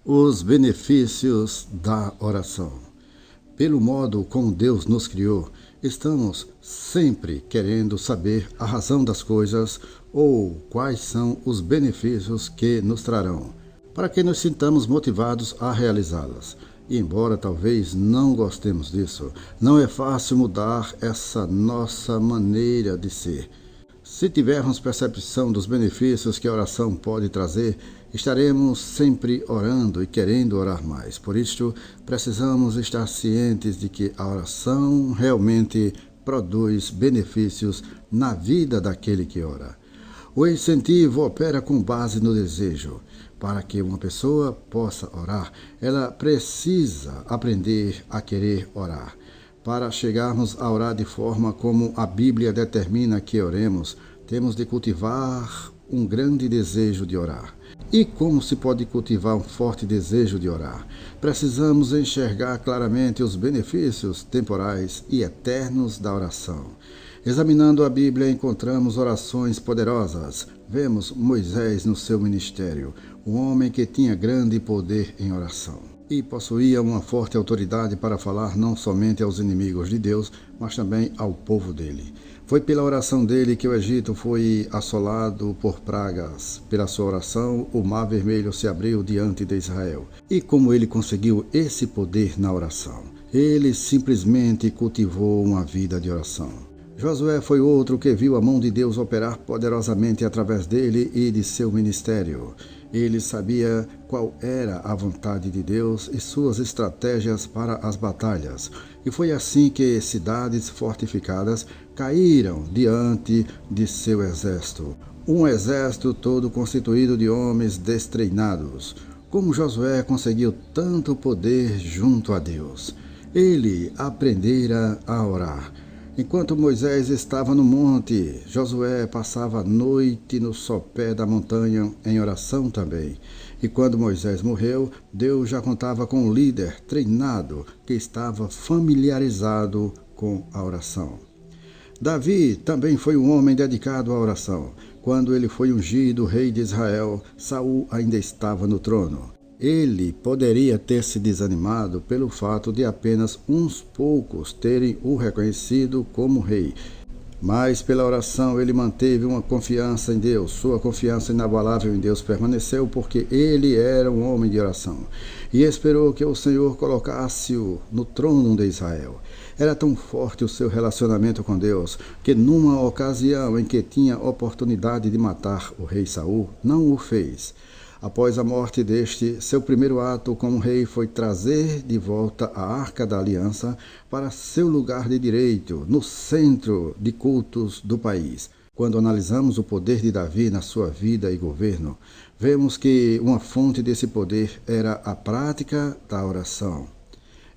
Os benefícios da oração. Pelo modo como Deus nos criou, estamos sempre querendo saber a razão das coisas ou quais são os benefícios que nos trarão, para que nos sintamos motivados a realizá-las. E embora talvez não gostemos disso, não é fácil mudar essa nossa maneira de ser. Se tivermos percepção dos benefícios que a oração pode trazer, estaremos sempre orando e querendo orar mais. Por isso, precisamos estar cientes de que a oração realmente produz benefícios na vida daquele que ora. O incentivo opera com base no desejo. Para que uma pessoa possa orar, ela precisa aprender a querer orar. Para chegarmos a orar de forma como a Bíblia determina que oremos, temos de cultivar um grande desejo de orar. E como se pode cultivar um forte desejo de orar? Precisamos enxergar claramente os benefícios temporais e eternos da oração. Examinando a Bíblia, encontramos orações poderosas. Vemos Moisés no seu ministério, um homem que tinha grande poder em oração e possuía uma forte autoridade para falar não somente aos inimigos de Deus, mas também ao povo dele. Foi pela oração dele que o Egito foi assolado por pragas. Pela sua oração, o Mar Vermelho se abriu diante de Israel. E como ele conseguiu esse poder na oração? Ele simplesmente cultivou uma vida de oração. Josué foi outro que viu a mão de Deus operar poderosamente através dele e de seu ministério. Ele sabia qual era a vontade de Deus e suas estratégias para as batalhas. E foi assim que cidades fortificadas caíram diante de seu exército. Um exército todo constituído de homens destreinados. Como Josué conseguiu tanto poder junto a Deus? Ele aprendera a orar. Enquanto Moisés estava no monte, Josué passava a noite no sopé da montanha em oração também. E quando Moisés morreu, Deus já contava com um líder treinado que estava familiarizado com a oração. Davi também foi um homem dedicado à oração. Quando ele foi ungido rei de Israel, Saul ainda estava no trono. Ele poderia ter se desanimado pelo fato de apenas uns poucos terem o reconhecido como rei. Mas pela oração ele manteve uma confiança em Deus. Sua confiança inabalável em Deus permaneceu porque ele era um homem de oração. E esperou que o Senhor colocasse-o no trono de Israel. Era tão forte o seu relacionamento com Deus que numa ocasião em que tinha oportunidade de matar o rei Saul, não o fez. Após a morte deste, seu primeiro ato como rei foi trazer de volta a Arca da Aliança para seu lugar de direito, no centro de cultos do país. Quando analisamos o poder de Davi na sua vida e governo, vemos que uma fonte desse poder era a prática da oração.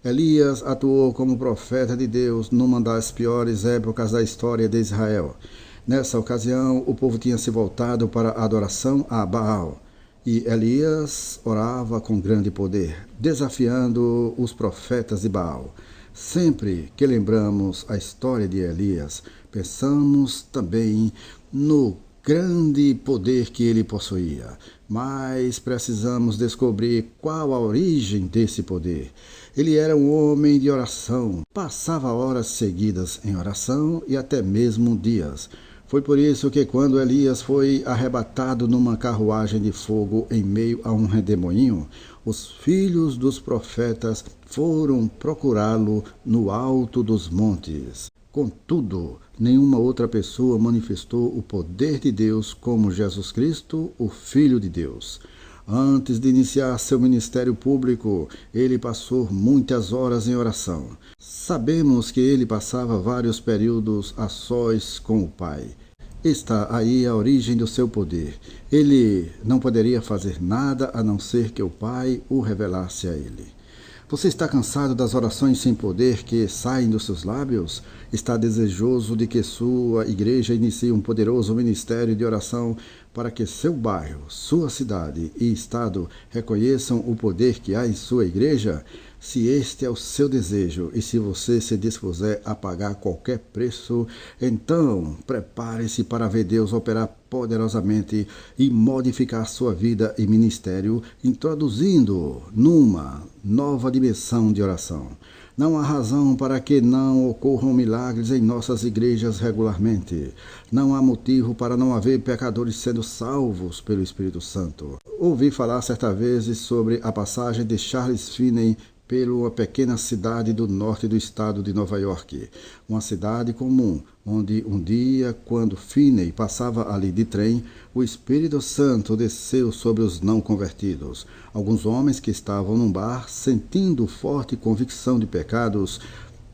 Elias atuou como profeta de Deus numa das piores épocas da história de Israel. Nessa ocasião, o povo tinha se voltado para a adoração a Baal. E Elias orava com grande poder, desafiando os profetas de Baal. Sempre que lembramos a história de Elias, pensamos também no grande poder que ele possuía. Mas precisamos descobrir qual a origem desse poder. Ele era um homem de oração, passava horas seguidas em oração e até mesmo dias. Foi por isso que quando Elias foi arrebatado numa carruagem de fogo em meio a um redemoinho, os filhos dos profetas foram procurá-lo no alto dos montes. Contudo, nenhuma outra pessoa manifestou o poder de Deus como Jesus Cristo, o Filho de Deus. Antes de iniciar seu ministério público, ele passou muitas horas em oração. Sabemos que ele passava vários períodos a sós com o Pai. Está aí a origem do seu poder. Ele não poderia fazer nada a não ser que o Pai o revelasse a ele. Você está cansado das orações sem poder que saem dos seus lábios? Está desejoso de que sua igreja inicie um poderoso ministério de oração para que seu bairro, sua cidade e estado reconheçam o poder que há em sua igreja? Se este é o seu desejo e se você se dispuser a pagar qualquer preço, então prepare-se para ver Deus operar poderosamente e modificar sua vida e ministério, introduzindo numa nova dimensão de oração. Não há razão para que não ocorram milagres em nossas igrejas regularmente. Não há motivo para não haver pecadores sendo salvos pelo Espírito Santo. Ouvi falar certa vez sobre a passagem de Charles Finney pela pequena cidade do norte do estado de Nova York, uma cidade comum, onde um dia, quando Finney passava ali de trem, o Espírito Santo desceu sobre os não convertidos. Alguns homens que estavam num bar, sentindo forte convicção de pecados,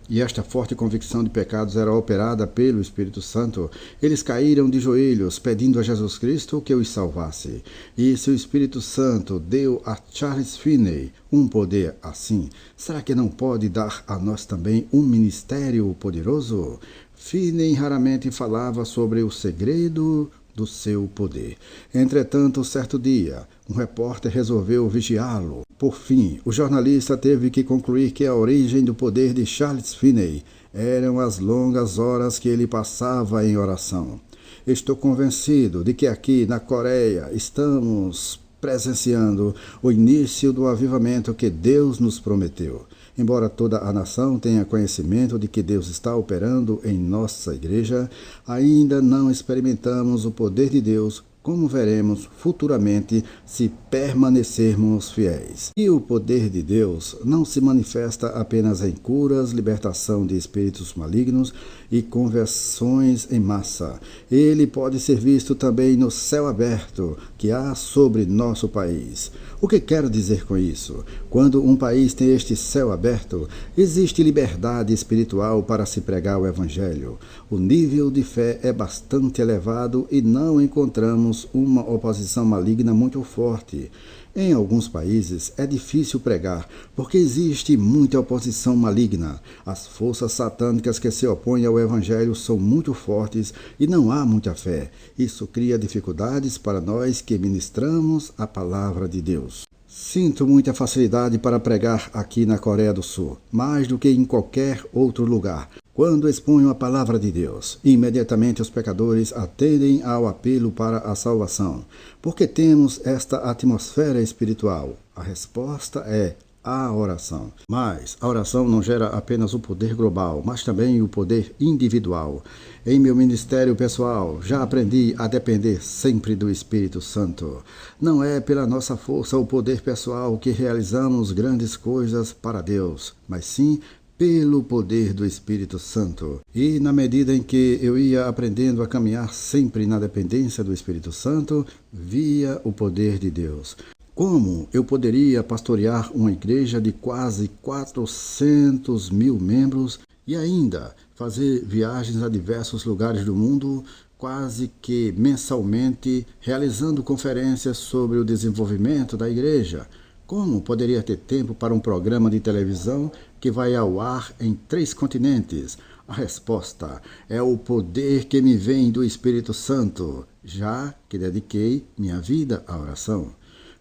e esta forte convicção de pecados era operada pelo Espírito Santo, eles caíram de joelhos, pedindo a Jesus Cristo que os salvasse. E se o Espírito Santo deu a Charles Finney um poder assim, será que não pode dar a nós também um ministério poderoso? Finney raramente falava sobre o segredo do seu poder. Entretanto, certo dia, um repórter resolveu vigiá-lo. Por fim, o jornalista teve que concluir que a origem do poder de Charles Finney eram as longas horas que ele passava em oração. Estou convencido de que aqui na Coreia estamos presenciando o início do avivamento que Deus nos prometeu. Embora toda a nação tenha conhecimento de que Deus está operando em nossa igreja, ainda não experimentamos o poder de Deus, como veremos futuramente se permanecermos fiéis. E o poder de Deus não se manifesta apenas em curas, libertação de espíritos malignos e conversões em massa. Ele pode ser visto também no céu aberto que há sobre nosso país. O que quero dizer com isso? Quando um país tem este céu aberto, existe liberdade espiritual para se pregar o Evangelho. O nível de fé é bastante elevado e não encontramos uma oposição maligna muito forte. Em alguns países é difícil pregar, porque existe muita oposição maligna. As forças satânicas que se opõem ao Evangelho são muito fortes e não há muita fé. Isso cria dificuldades para nós que ministramos a palavra de Deus. Sinto muita facilidade para pregar aqui na Coreia do Sul, mais do que em qualquer outro lugar. Quando exponho a palavra de Deus, imediatamente os pecadores atendem ao apelo para a salvação. Porque temos esta atmosfera espiritual? A resposta é a oração. Mas a oração não gera apenas o poder global, mas também o poder individual. Em meu ministério pessoal, já aprendi a depender sempre do Espírito Santo. Não é pela nossa força ou poder pessoal que realizamos grandes coisas para Deus, mas sim pelo poder do Espírito Santo. E na medida em que eu ia aprendendo a caminhar sempre na dependência do Espírito Santo, via o poder de Deus. Como eu poderia pastorear uma igreja de quase 400 mil membros e ainda fazer viagens a diversos lugares do mundo, quase que mensalmente, realizando conferências sobre o desenvolvimento da igreja? Como poderia ter tempo para um programa de televisão que vai ao ar em 3 continentes? A resposta é o poder que me vem do Espírito Santo, já que dediquei minha vida à oração.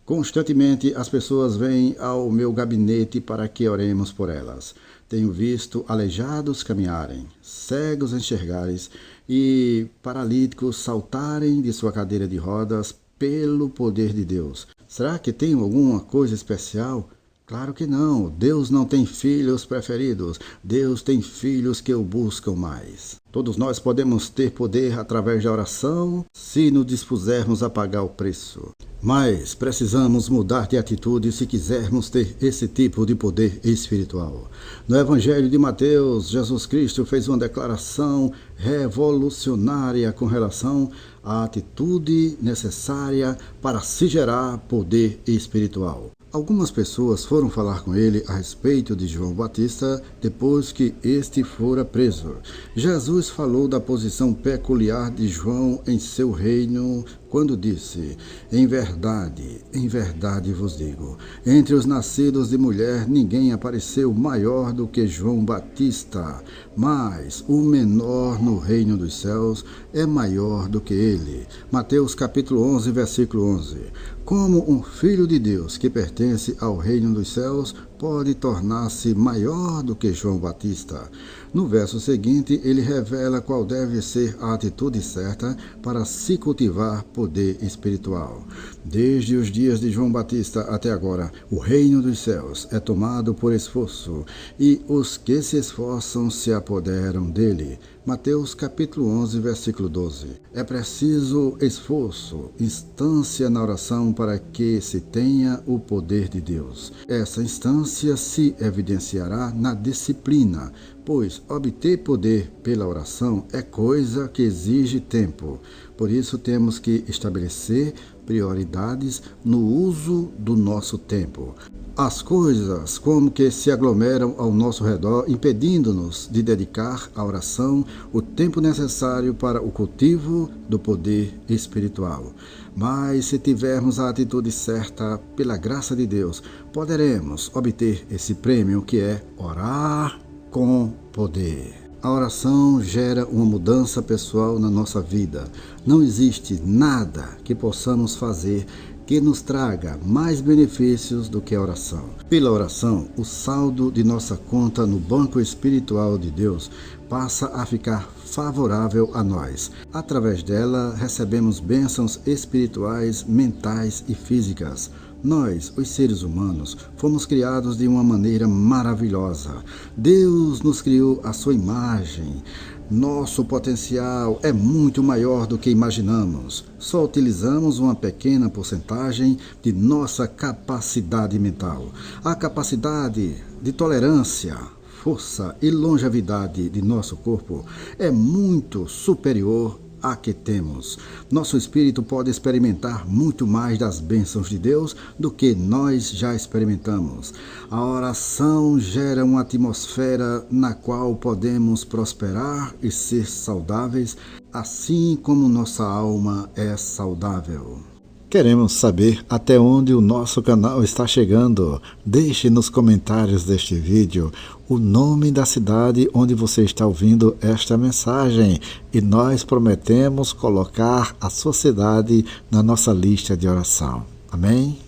Constantemente as pessoas vêm ao meu gabinete para que oremos por elas. Tenho visto aleijados caminharem, cegos enxergarem e paralíticos saltarem de sua cadeira de rodas pelo poder de Deus. Será que tenho alguma coisa especial? Claro que não. Deus não tem filhos preferidos. Deus tem filhos que o buscam mais. Todos nós podemos ter poder através da oração se nos dispusermos a pagar o preço. Mas precisamos mudar de atitude se quisermos ter esse tipo de poder espiritual. No Evangelho de Mateus, Jesus Cristo fez uma declaração revolucionária com relação à atitude necessária para se gerar poder espiritual. Algumas pessoas foram falar com ele a respeito de João Batista depois que este fora preso. Jesus falou da posição peculiar de João em seu reino quando disse: em verdade vos digo, entre os nascidos de mulher ninguém apareceu maior do que João Batista, mas o menor no reino dos céus é maior do que ele. Mateus capítulo 11, versículo 11. Como um filho de Deus que pertence ao reino dos céus pode tornar-se maior do que João Batista. No verso seguinte, ele revela qual deve ser a atitude certa para se cultivar poder espiritual. Desde os dias de João Batista até agora, o reino dos céus é tomado por esforço, e os que se esforçam se apoderam dele. Mateus capítulo 11, versículo 12. É preciso esforço, instância na oração para que se tenha o poder de Deus. Essa instância se evidenciará na disciplina, pois obter poder pela oração é coisa que exige tempo. Por isso temos que estabelecer prioridades no uso do nosso tempo. As coisas como que se aglomeram ao nosso redor, impedindo-nos de dedicar à oração o tempo necessário para o cultivo do poder espiritual. Mas se tivermos a atitude certa, pela graça de Deus, poderemos obter esse prêmio que é orar com poder. A oração gera uma mudança pessoal na nossa vida. Não existe nada que possamos fazer que nos traga mais benefícios do que a oração. Pela oração, o saldo de nossa conta no banco espiritual de Deus passa a ficar favorável a nós. Através dela, recebemos bênçãos espirituais, mentais e físicas. Nós, os seres humanos, fomos criados de uma maneira maravilhosa. Deus nos criou à sua imagem. Nosso potencial é muito maior do que imaginamos. Só utilizamos uma pequena porcentagem de nossa capacidade mental. A capacidade de tolerância, força e longevidade de nosso corpo é muito superior à que temos. Nosso espírito pode experimentar muito mais das bênçãos de Deus do que nós já experimentamos. A oração gera uma atmosfera na qual podemos prosperar e ser saudáveis, assim como nossa alma é saudável. Queremos saber até onde o nosso canal está chegando. Deixe nos comentários deste vídeo o nome da cidade onde você está ouvindo esta mensagem e nós prometemos colocar a sua cidade na nossa lista de oração. Amém?